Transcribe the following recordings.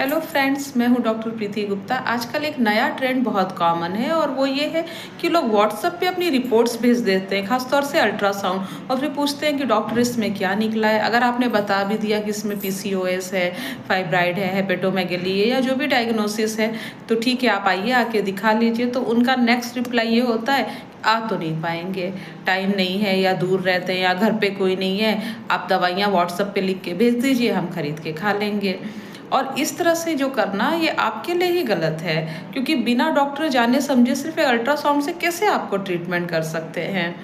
Hello friends, मैं हूं doctor प्रीति गुप्ता। आजकल एक नया ट्रेंड बहुत कॉमन है और वो ये है कि लोग व्हाट्सएप पे अपनी रिपोर्ट्स भेज देते हैं, खासतौर से अल्ट्रासाउंड, और फिर पूछते हैं कि डॉक्टर इसमें क्या निकला है। अगर आपने बता भी दिया कि इसमें पीसीओएस है, फाइब्राइड है, हेपेटोमेगली है या जो भी डायग्नोसिस है, तो ठीक है, आप आइए, आके दिखा लीजिए। तो उनका नेक्स्ट रिप्लाई ये होता है, आ तो नहीं पाएंगे, टाइम नहीं है, या दूर रहते हैं, या घर पे कोई नहीं है, आप दवाइयाँ व्हाट्सएप पे लिख के भेज दीजिए, हम खरीद के खा लेंगे। और इस तरह से जो करना, ये आपके लिए ही गलत है, क्योंकि बिना डॉक्टर जाने समझे सिर्फ एक अल्ट्रासाउंड से कैसे आपको ट्रीटमेंट कर सकते हैं।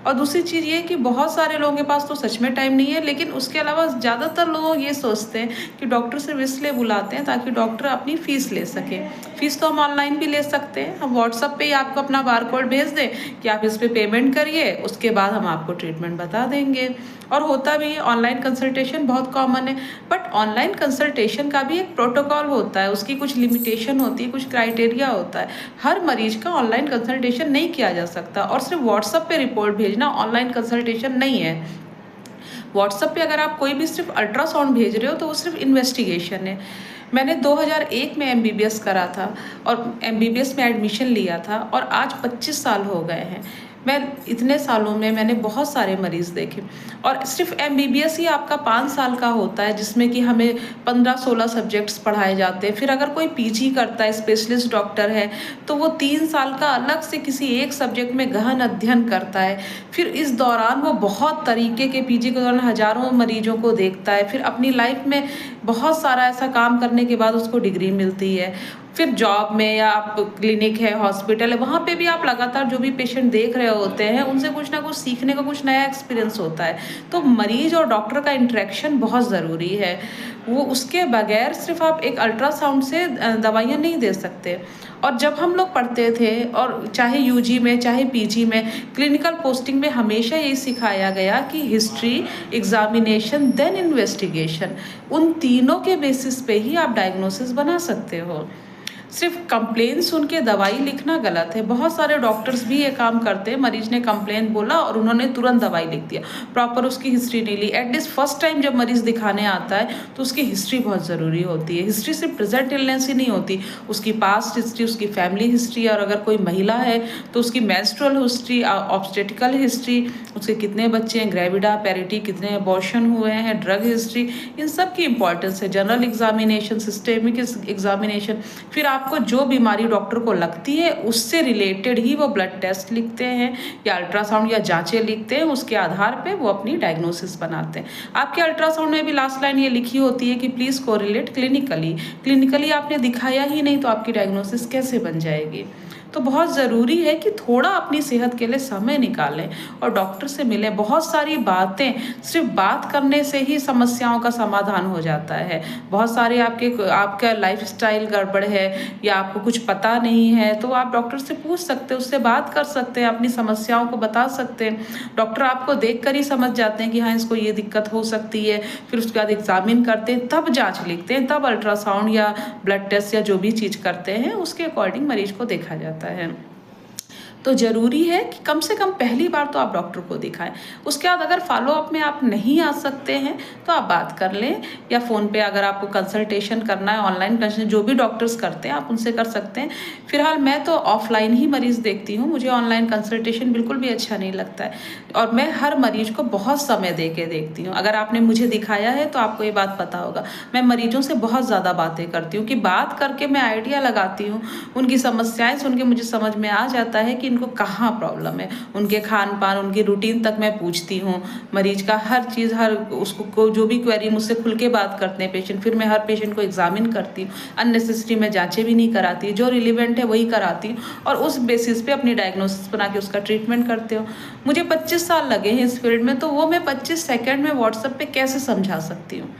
और दूसरी चीज़ ये कि बहुत सारे लोगों के पास तो सच में टाइम नहीं है, लेकिन उसके अलावा ज़्यादातर लोग ये सोचते हैं कि डॉक्टर सिर्फ इसलिए बुलाते हैं ताकि डॉक्टर अपनी फ़ीस ले सके। फ़ीस तो हम ऑनलाइन भी ले सकते हैं, हम व्हाट्सएप पे ही आपको अपना बारकोड भेज दें कि आप इस पे पेमेंट करिए, उसके बाद हम आपको ट्रीटमेंट बता देंगे। और होता भी है, ऑनलाइन कंसल्टेशन बहुत कॉमन है, बट ऑनलाइन कंसल्टेशन का भी एक प्रोटोकॉल होता है, उसकी कुछ लिमिटेशन होती है, कुछ क्राइटेरिया होता है। हर मरीज का ऑनलाइन कंसल्टेशन नहीं किया जा सकता, और सिर्फ व्हाट्सएप पे रिपोर्ट भेजना ऑनलाइन कंसल्टेशन नहीं है। व्हाट्सएप पे अगर आप कोई भी सिर्फ अल्ट्रासाउंड भेज रहे हो तो वो सिर्फ इन्वेस्टिगेशन है। मैंने 2001 में एमबीबीएस करा था और एमबीबीएस में एडमिशन लिया था, और आज 25 साल हो गए हैं। मैं इतने सालों में मैंने बहुत सारे मरीज देखे, और सिर्फ एमबीबीएस ही आपका 5 साल का होता है, जिसमें कि हमें 15-16 सब्जेक्ट्स पढ़ाए जाते हैं। फिर अगर कोई पीजी करता है, स्पेशलिस्ट डॉक्टर है, तो वो 3 साल का अलग से किसी एक सब्जेक्ट में गहन अध्ययन करता है। फिर इस दौरान वो बहुत तरीके के, पीजी के दौरान हजारों मरीजों को देखता है। फिर अपनी लाइफ में बहुत सारा ऐसा काम करने के बाद उसको डिग्री मिलती है। फिर जॉब में, या आप क्लिनिक है, हॉस्पिटल है, वहाँ पे भी आप लगातार जो भी पेशेंट देख रहे होते हैं, उनसे कुछ ना कुछ सीखने का, कुछ नया एक्सपीरियंस होता है। तो मरीज और डॉक्टर का इंटरेक्शन बहुत ज़रूरी है। वो उसके बगैर सिर्फ आप एक अल्ट्रासाउंड से दवाइयाँ नहीं दे सकते। और जब हम लोग पढ़ते थे, और चाहे यूजी में चाहे पीजी में, क्लिनिकल पोस्टिंग में हमेशा यही सिखाया गया कि हिस्ट्री, एग्जामिनेशन, देन इन्वेस्टिगेशन, उन तीनों के बेसिस पे ही आप डायग्नोसिस बना सकते हो। सिर्फ कंप्लेन सुन के दवाई लिखना गलत है। बहुत सारे डॉक्टर्स भी ये काम करते हैं, मरीज ने कंप्लेन बोला और उन्होंने तुरंत दवाई लिख दिया, प्रॉपर उसकी हिस्ट्री नहीं ली। एटलीस्ट फर्स्ट टाइम जब मरीज दिखाने आता है तो उसकी हिस्ट्री बहुत ज़रूरी होती है। हिस्ट्री सिर्फ प्रेजेंट इलनेस ही नहीं होती, उसकी पास्ट हिस्ट्री, उसकी फैमिली हिस्ट्री, और अगर कोई महिला है तो उसकी मेंस्ट्रुअल हिस्ट्री, ऑब्स्टेटिकल हिस्ट्री, उसके कितने बच्चे हैं, ग्रेविडा, पैरिटी, कितने अबॉर्शन हुए हैं, ड्रग हिस्ट्री, इन सब की इंपॉर्टेंस है। जनरल एग्जामिनेशन, सिस्टेमिक एग्जामिनेशन, फिर आपको जो बीमारी डॉक्टर को लगती है उससे रिलेटेड ही वो ब्लड टेस्ट लिखते हैं या अल्ट्रासाउंड या जांचें लिखते हैं, उसके आधार पे वो अपनी डायग्नोसिस बनाते हैं। आपके अल्ट्रासाउंड में भी लास्ट लाइन ये लिखी होती है कि प्लीज कोरिलेट क्लिनिकली। क्लिनिकली आपने दिखाया ही नहीं तो आपकी डायग्नोसिस कैसे बन जाएगी। तो बहुत ज़रूरी है कि थोड़ा अपनी सेहत के लिए समय निकालें और डॉक्टर से मिलें। बहुत सारी बातें, सिर्फ बात करने से ही समस्याओं का समाधान हो जाता है। बहुत सारे आपका लाइफस्टाइल गड़बड़ है, या आपको कुछ पता नहीं है, तो आप डॉक्टर से पूछ सकते हैं, उससे बात कर सकते हैं, अपनी समस्याओं को बता सकते हैं। डॉक्टर आपको देख कर ही समझ जाते हैं कि हाँ, इसको ये दिक्कत हो सकती है। फिर उसके बाद एग्जामिन करते हैं, तब जाँच लिखते हैं, तब अल्ट्रासाउंड या ब्लड टेस्ट या जो भी चीज़ करते हैं उसके अकॉर्डिंग मरीज को देखा जाता है। तो ज़रूरी है कि कम से कम पहली बार तो आप डॉक्टर को दिखाएं। उसके बाद अगर फॉलोअप में आप नहीं आ सकते हैं तो आप बात कर लें, या फ़ोन पे अगर आपको कंसल्टेशन करना है, ऑनलाइन कंसल्टेशन जो भी डॉक्टर्स करते हैं आप उनसे कर सकते हैं। फिलहाल मैं तो ऑफलाइन ही मरीज देखती हूँ, मुझे ऑनलाइन कंसल्टेशन बिल्कुल भी अच्छा नहीं लगता है, और मैं हर मरीज को बहुत समय दे के देखती हूँ। अगर आपने मुझे दिखाया है तो आपको ये बात पता होगा, मैं मरीजों से बहुत ज़्यादा बातें करती हूँ, कि बात करके मैं आइडिया लगाती हूँ, उनकी समस्याएं सुन के मुझे समझ में आ जाता है कि इनको कहाँ प्रॉब्लम है। उनके खान पान, उनकी रूटीन तक मैं पूछती हूँ, मरीज का हर चीज़, हर उसको जो भी क्वेरी मुझसे खुल के बात करते हैं पेशेंट। फिर मैं हर पेशेंट को एग्जामिन करती हूँ, अननेसेसरी मैं जांचें भी नहीं कराती, जो रिलेवेंट है वही कराती हूँ, और उस बेसिस पे अपनी डायग्नोसिस बना के उसका ट्रीटमेंट करते हो। मुझे 25 साल लगे हैं इस फील्ड में, तो वो मैं 25 सेकेंड में व्हाट्सएप पे कैसे समझा सकती हूँ।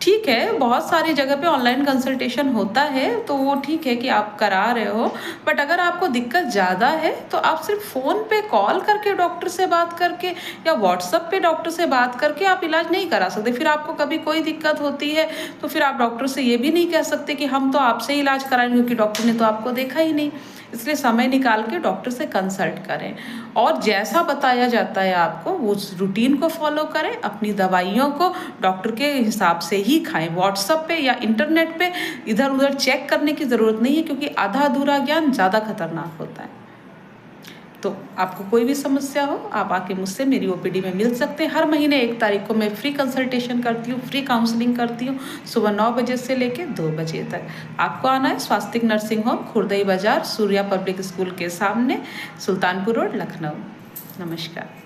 ठीक है, बहुत सारी जगह पे ऑनलाइन कंसल्टेशन होता है, तो वो ठीक है कि आप करा रहे हो, बट अगर आपको दिक्कत ज़्यादा है तो आप सिर्फ फ़ोन पे कॉल करके डॉक्टर से बात करके, या व्हाट्सएप पे डॉक्टर से बात करके आप इलाज नहीं करा सकते। फिर आपको कभी कोई दिक्कत होती है तो फिर आप डॉक्टर से ये भी नहीं कह सकते कि हम तो आपसे इलाज कराएंगे, क्योंकि डॉक्टर ने तो आपको देखा ही नहीं। इसलिए समय निकाल के डॉक्टर से कंसल्ट करें और जैसा बताया जाता है आपको उस रूटीन को फॉलो करें, अपनी दवाइयों को डॉक्टर के हिसाब से ही खाएं। व्हाट्सएप पे या इंटरनेट पे इधर-उधर चेक करने की ज़रूरत नहीं है, क्योंकि आधा-अधूरा ज्ञान ज़्यादा खतरनाक होता है। तो आपको कोई भी समस्या हो, आप आके मुझसे मेरी ओपीडी में मिल सकते हैं। हर महीने 1 तारीख को मैं फ्री कंसल्टेशन करती हूँ, फ्री काउंसलिंग करती हूँ, सुबह 9 बजे से लेके 2 बजे तक। आपको आना है स्वास्तिक नर्सिंग होम, खुरदई बाज़ार, सूर्या पब्लिक स्कूल के सामने, सुल्तानपुर रोड, लखनऊ। नमस्कार।